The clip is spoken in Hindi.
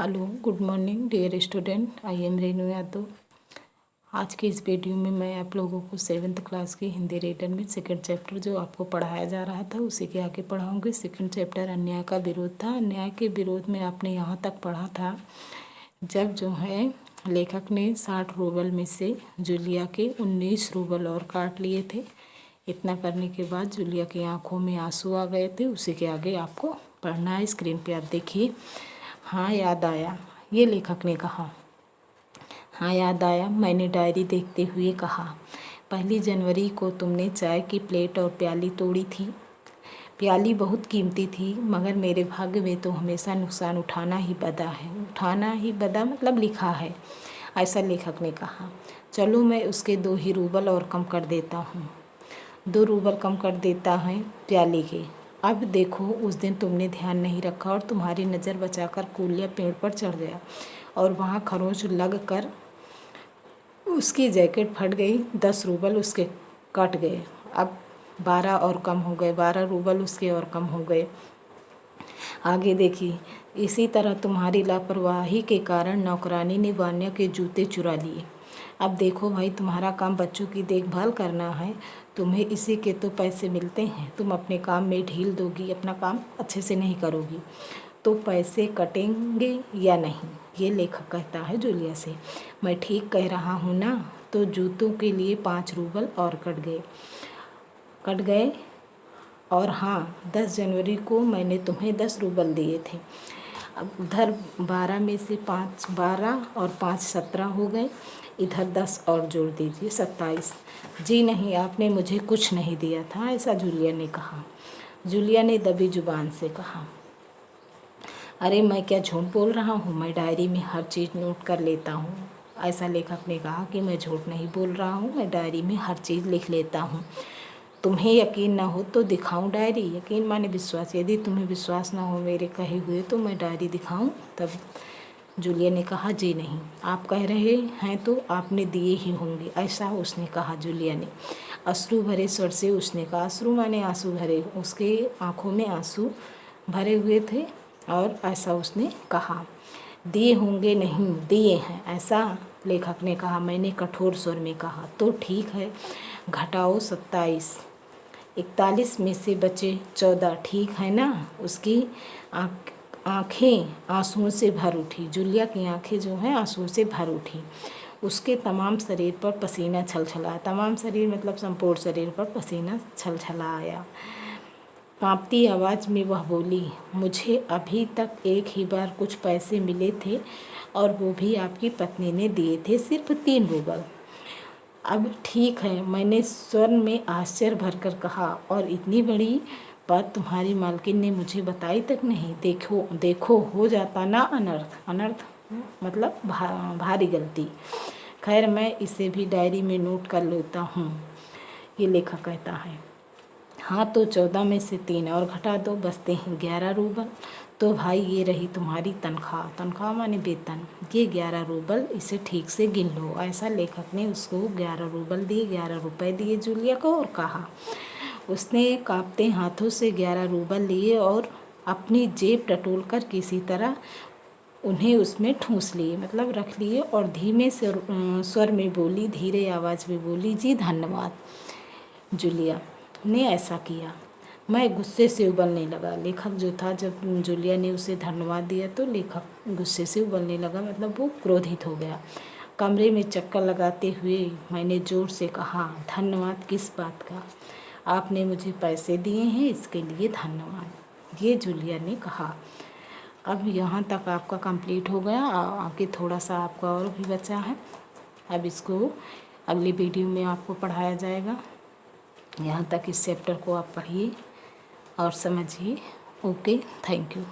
Hello, good morning dear student. I am Renu Yadav. आज के इस वीडियो में मैं आप लोगों को 7th क्लास की हिंदी रिटन में सेकंड चैप्टर जो आपको पढ़ाया जा रहा था उसी के आगे पढ़ाऊंगी। सेकंड चैप्टर अन्याय का विरोध था। अन्याय के विरोध में आपने यहाँ तक पढ़ा था जब जो है लेखक ने 60 रूबल में से जूलिया के 19 रूबल और काट लिए थे। इतना करने के बाद जूलिया की आंखों में आंसू आ गए थे। उसी के आगे आपको पढ़ना है। स्क्रीन पे आप देखिए। हाँ याद आया, ये लेखक ने कहा। हाँ याद आया, मैंने डायरी देखते हुए कहा। 1 जनवरी को तुमने चाय की प्लेट और प्याली तोड़ी थी। प्याली बहुत कीमती थी, मगर मेरे भाग्य में तो हमेशा नुकसान उठाना ही बदा है। उठाना ही बदा मतलब लिखा है, ऐसा लेखक ने कहा। चलो मैं उसके 2 ही रूबल और कम कर देता हूँ। 2 रूबल कम कर देता है प्याली के। अब देखो, उस दिन तुमने ध्यान नहीं रखा और तुम्हारी नज़र बचाकर कूलिया पेड़ पर चढ़ गया और वहाँ खरोंच लग कर उसकी जैकेट फट गई। 10 रूबल उसके कट गए। अब 12 और कम हो गए। 12 रूबल उसके और कम हो गए। आगे देखिए। इसी तरह तुम्हारी लापरवाही के कारण नौकरानी ने वान्या के जूते चुरा लिए। अब देखो भाई, तुम्हारा काम बच्चों की देखभाल करना है। तुम्हें इसी के तो पैसे मिलते हैं। तुम अपने काम में ढील दोगी, अपना काम अच्छे से नहीं करोगी तो पैसे कटेंगे या नहीं, ये लेखक कहता है जूलिया से। मैं ठीक कह रहा हूँ ना? तो जूतों के लिए 5 रूबल और कट गए। और हाँ, 10 जनवरी को मैंने तुम्हें 10 रूबल दिए थे। अब उधर 12 में से 5 12 और 5 17 हो गए। इधर 10 और जोड़ दीजिए, 27। जी नहीं, आपने मुझे कुछ नहीं दिया था, ऐसा जूलिया ने कहा। जूलिया ने दबी जुबान से कहा। अरे मैं क्या झूठ बोल रहा हूँ? मैं डायरी में हर चीज़ नोट कर लेता हूँ। ऐसा लेखक ने कहा कि मैं झूठ नहीं बोल रहा हूँ, मैं डायरी में हर चीज़ लिख लेता हूँ। तुम्हें यकीन ना हो तो दिखाऊं डायरी? यकीन माने विश्वास। यदि तुम्हें विश्वास ना हो मेरे कहे हुए तो मैं डायरी दिखाऊं? तब जूलिया ने कहा, जी नहीं, आप कह रहे हैं तो आपने दिए ही होंगे, ऐसा उसने कहा। जूलिया ने अश्रु भरे स्वर से उसने कहा। अश्रु माने आंसू भरे, उसके आंखों में आंसू भरे हुए थे और ऐसा उसने कहा। दिए होंगे नहीं, दिए हैं, ऐसा लेखक ने कहा। मैंने कठोर स्वर में कहा। तो ठीक है, घटाओ 27। 41 में से बचे 14, ठीक है ना? उसकी आँखें आंसुओं से भर उठी। जूलिया की आंखें जो हैं आंसुओं से भर उठी। उसके तमाम शरीर पर पसीना छलछलाया। तमाम शरीर मतलब संपूर्ण शरीर पर पसीना छलछलाया। कांपती आवाज़ में वह बोली, मुझे अभी तक एक ही बार कुछ पैसे मिले थे और वो भी आपकी पत्नी ने दिए थे, सिर्फ 3 रूबल। अब ठीक है, मैंने स्वर में आश्चर्य भरकर कहा, और इतनी बड़ी बात तुम्हारी मालकिन ने मुझे बताई तक नहीं? देखो देखो, हो जाता ना अनर्थ। अनर्थ मतलब भारी गलती। खैर, मैं इसे भी डायरी में नोट कर लेता हूँ, ये लेखक कहता है। हाँ, तो 14 में से 3 और घटा दो, बचते हैं 11 रूबल। तो भाई ये रही तुम्हारी तनख्वाह। तनख्वाह माने वेतन। ये 11 रूबल, इसे ठीक से गिन लो। ऐसा लेखक ने उसको 11 रूबल दिए, 11 रुपए दिए जूलिया को और कहा। उसने कांपते हाथों से 11 रूबल लिए और अपनी जेब टटोल कर किसी तरह उन्हें उसमें ठूंस लिए, मतलब रख लिए, और धीमे स्वर में बोली, धीरे आवाज़ में बोली, जी धन्यवाद। जूलिया ने ऐसा किया। मैं गुस्से से उबलने लगा। लेखक जो था, जब जूलिया ने उसे धन्यवाद दिया तो लेखक गुस्से से उबलने लगा, मतलब वो क्रोधित हो गया। कमरे में चक्कर लगाते हुए मैंने ज़ोर से कहा, धन्यवाद किस बात का? आपने मुझे पैसे दिए हैं, इसके लिए धन्यवाद, ये जूलिया ने कहा। अब यहाँ तक आपका कंप्लीट हो गया। आगे थोड़ा सा आपका और भी बचा है। अब इसको अगली वीडियो में आपको पढ़ाया जाएगा। यहाँ तक इस चैप्टर को आप पढ़िए और समझिए। Okay, thank you.